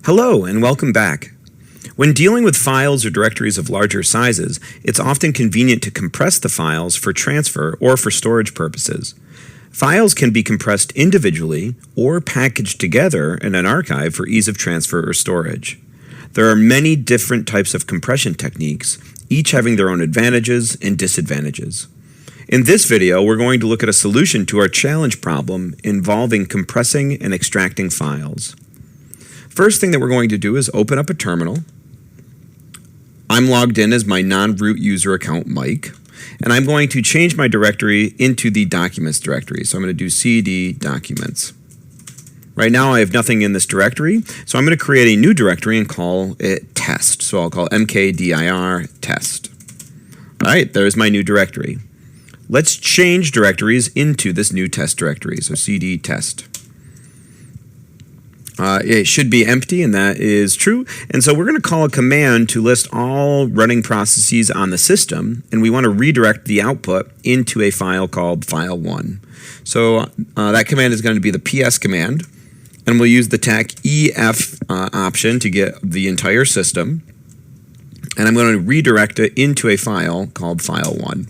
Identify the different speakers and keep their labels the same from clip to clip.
Speaker 1: Hello and welcome back. When dealing with files or directories of larger sizes, it's often convenient to compress the files for transfer or for storage purposes. Files can be compressed individually or packaged together in an archive for ease of transfer or storage. There are many different types of compression techniques, each having their own advantages and disadvantages. In this video, we're going to look at a solution to our challenge problem involving compressing and extracting files. First thing that we're going to do is open up a terminal. I'm logged in as my non-root user account, Mike, and I'm going to change my directory into the documents directory. So I'm going to do cd documents. Right now I have nothing in this directory, so I'm going to create a new directory and call it test. So I'll call mkdir test. All right, there's my new directory. Let's change directories into this new test directory. So cd test. It should be empty, and that is true. And so we're going to call a command to list all running processes on the system, and we want to redirect the output into a file called file1. So that command is going to be the ps command, and we'll use the tac ef option to get the entire system. And I'm going to redirect it into a file called file1.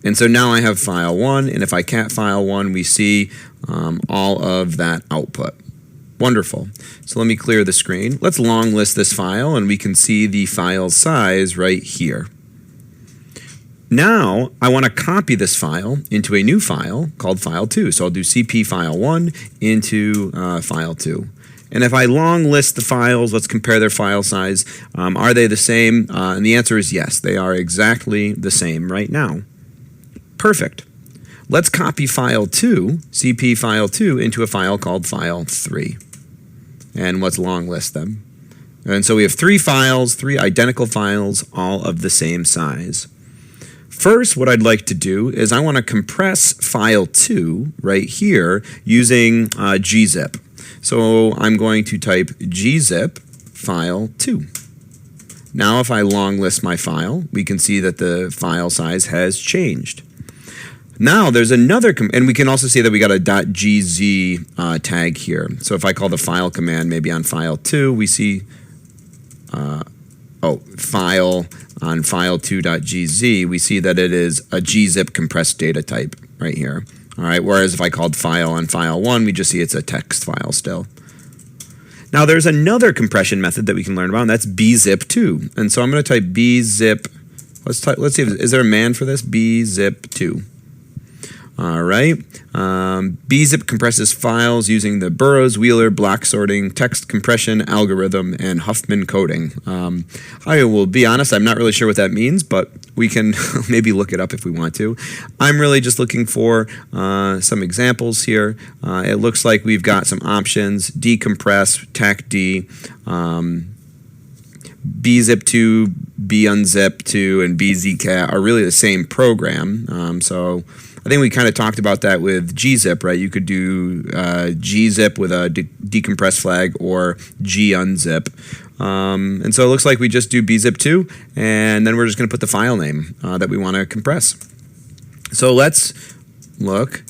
Speaker 1: And so now I have file1, and if I cat file1, we see all of that output. Wonderful. So let me clear the screen. Let's long list this file, and we can see the file size right here. Now I want to copy this file into a new file called file2. So I'll do cp file1 into file2. And if I long list the files, let's compare their file size. Are they the same? And the answer is yes, they are exactly the same right now. Perfect. Let's copy file2, cp file2, into a file called file3. And let's long list them. And so we have three files, three identical files, all of the same size. First, what I'd like to do is I want to compress file2 right here using gzip. So I'm going to type gzip file2. Now if I long list my file, we can see that the file size has changed. Now there's another, and we can also see that we got a .gz tag here. So if I call the file command maybe on file2, we see, file on file2.gz, we see that it is a gzip compressed data type right here. All right, whereas if I called file on file1, we just see it's a text file still. Now there's another compression method that we can learn about, and that's bzip2. And so I'm going to type bzip, let's see, is there a man for this? bzip2. All right, bzip compresses files using the Burroughs-Wheeler block sorting, text compression algorithm, and Huffman coding. I will be honest, I'm not really sure what that means, but we can maybe look it up if we want to. I'm really just looking for some examples here. It looks like we've got some options: decompress, tacd, bzip2, bunzip2, and bzcat are really the same program. So I think we kind of talked about that with gzip, right? You could do gzip with a decompress flag or gunzip. And so it looks like we just do bzip2, and then we're just going to put the file name that we want to compress. So let's look.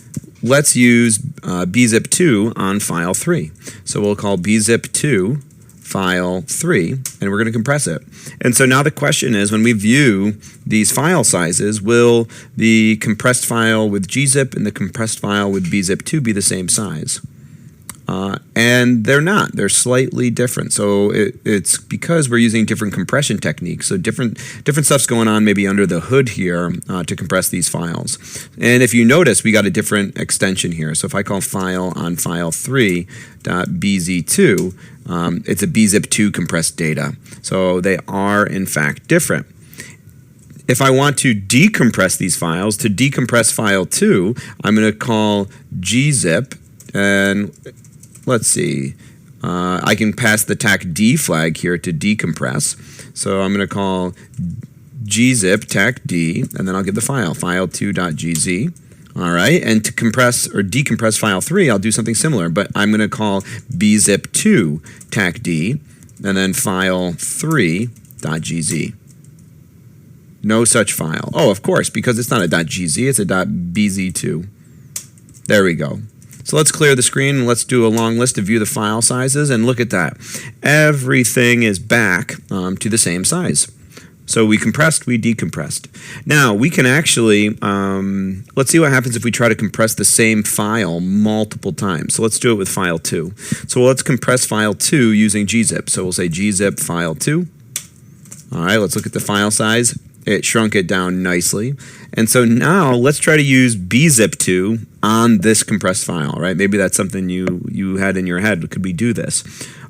Speaker 1: Let's use bzip2 on file 3. So we'll call bzip2 file 3, and we're going to compress it. And so now the question is, when we view these file sizes, will the compressed file with gzip and the compressed file with bzip2 be the same size? And they're not. They're slightly different. So it's because we're using different compression techniques. So different stuff's going on maybe under the hood here to compress these files. And if you notice, we got a different extension here. So if I call file on file3.bz2, it's a bzip2 compressed data. So they are in fact different. If I want to decompress these files, to decompress file 2, I'm going to call gzip, and let's see, I can pass the tacd flag here to decompress. So I'm going to call gzip tacd, and then I'll give the file, file2.gz. All right, and to compress or decompress file 3, I'll do something similar, but I'm going to call bzip2 tacd, and then file3.gz. No such file. Oh, of course, because it's not a .gz, it's a .bz2. There we go. So let's clear the screen and let's do a long list to view the file sizes, and look at that. Everything is back to the same size. So we compressed, we decompressed. Now we can actually, let's see what happens if we try to compress the same file multiple times. So let's do it with file 2. So let's compress file 2 using gzip. So we'll say gzip file 2. All right, let's look at the file size. It shrunk it down nicely. And so now let's try to use bzip2 on this compressed file, right? Maybe that's something you had in your head. Could we do this?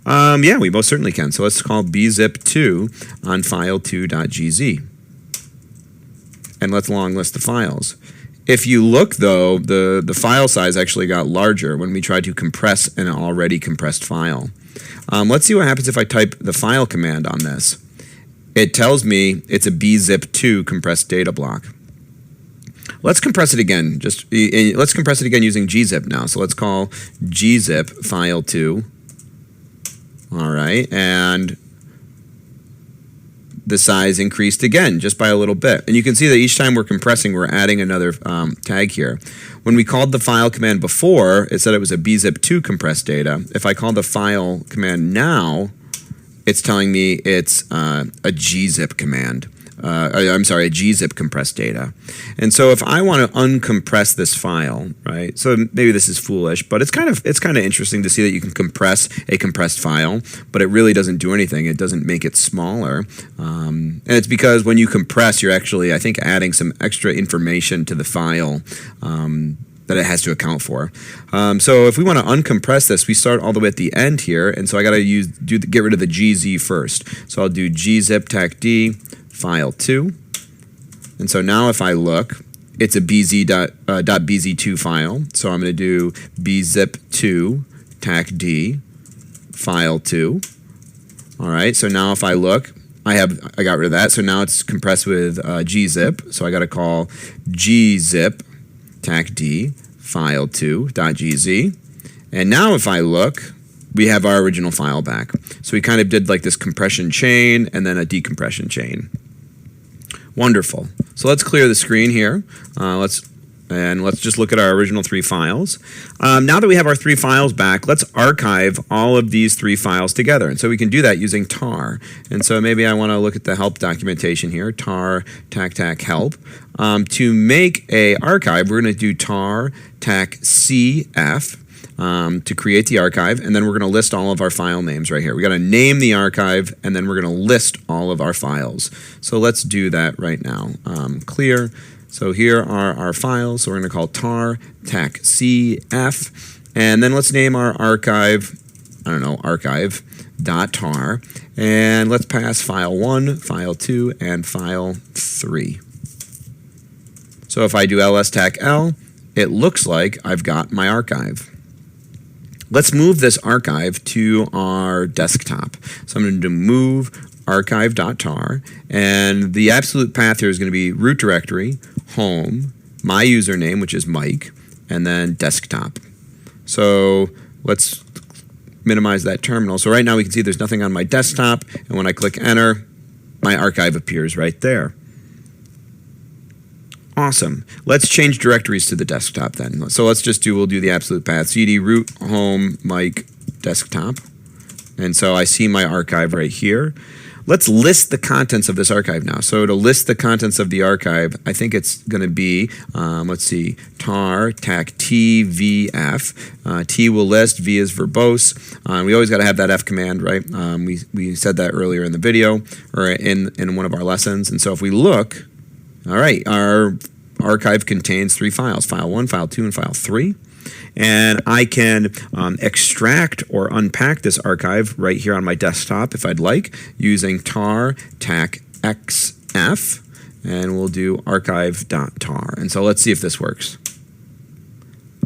Speaker 1: Yeah, we most certainly can. So let's call bzip2 on file2.gz. And let's long list the files. If you look, though, the file size actually got larger when we tried to compress an already compressed file. Let's see what happens if I type the file command on this. It tells me it's a bzip2 compressed data block. Let's compress it again. Let's compress it again using gzip now. So let's call gzip file 2. All right, and the size increased again just by a little bit. And you can see that each time we're compressing, we're adding another tag here. When we called the file command before, it said it was a bzip2 compressed data. If I call the file command now, it's telling me it's a gzip command. I'm sorry, a gzip compressed data. And so if I want to uncompress this file, right? So maybe this is foolish, but it's kind of interesting to see that you can compress a compressed file, but it really doesn't do anything. It doesn't make it smaller. And it's because when you compress, you're actually, I think, adding some extra information to the file that it has to account for. So if we want to uncompress this, we start all the way at the end here, and so I got to get rid of the gz first. So I'll do gzip tacd file 2, and so now if I look, it's a .bz2 file. So I'm going to do bzip2 tacd file 2. All right. So now if I look, I got rid of that. So now it's compressed with gzip. So I got to call gzip tacd file 2.gz. And now if I look, we have our original file back. So we kind of did like this compression chain and then a decompression chain. Wonderful. So let's clear the screen here. Let's just look at our original 3 files. Now that we have our 3 files back, let's archive all of these 3 files together. And so we can do that using tar. And so maybe I want to look at the help documentation here, tar tac help. To make a archive, we're going to do tar tac cf. To create the archive, and then we're going to list all of our file names right here. We got to name the archive, and then we're going to list all of our files. So let's do that right now. Clear. So here are our files. So we're going to call tar tac cf, and then let's name our archive. I don't know, archive.tar, and let's pass file 1, file 2, and file 3. So if I do ls tac l, it looks like I've got my archive. Let's move this archive to our desktop. So I'm going to move archive.tar, and the absolute path here is going to be root directory, home, my username, which is Mike, and then desktop. So let's minimize that terminal. So right now we can see there's nothing on my desktop, and when I click enter, my archive appears right there. Awesome. Let's change directories to the desktop then. So we'll do the absolute path. cd root home Mike desktop. And so I see my archive right here. Let's list the contents of this archive now. So to list the contents of the archive, I think it's going to be, let's see, tar tac tvf. T will list, V is verbose. We always got to have that F command, right? We said that earlier in the video or in one of our lessons. And so if we look, all right, our archive contains 3 files, file 1, file 2, and file 3. And I can extract or unpack this archive right here on my desktop if I'd like using tar tac xf, and we'll do archive.tar. And so let's see if this works.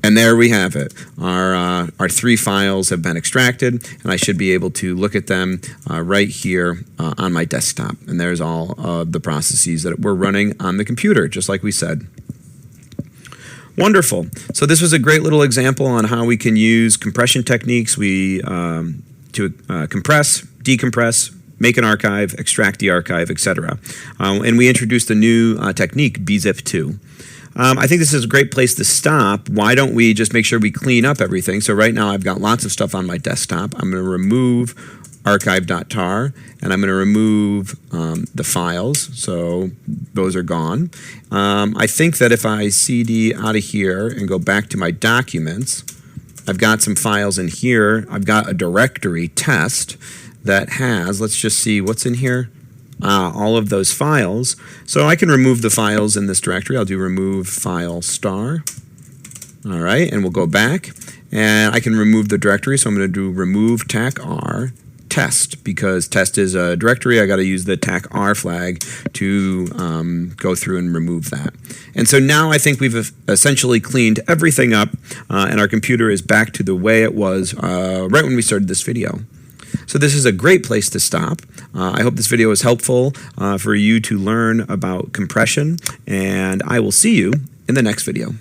Speaker 1: And there we have it. Our 3 files have been extracted, and I should be able to look at them right here on my desktop. And there's all of the processes that we're running on the computer, just like we said. Wonderful. So this was a great little example on how we can use compression techniques to compress, decompress, make an archive, extract the archive, etc. And we introduced a new technique, bzip2. I think this is a great place to stop. Why don't we just make sure we clean up everything? So right now I've got lots of stuff on my desktop. I'm going to remove archive.tar, and I'm going to remove the files, so those are gone. I think that if I cd out of here and go back to my documents, I've got some files in here. I've got a directory, test, that has, let's just see what's in here, all of those files. So I can remove the files in this directory. I'll do remove file star. All right, and we'll go back, and I can remove the directory, so I'm going to do remove tac-r test, because test is a directory. I got to use the tac-r flag to go through and remove that. And so now I think we've essentially cleaned everything up, and our computer is back to the way it was right when we started this video. So this is a great place to stop. I hope this video is helpful for you to learn about compression, and I will see you in the next video.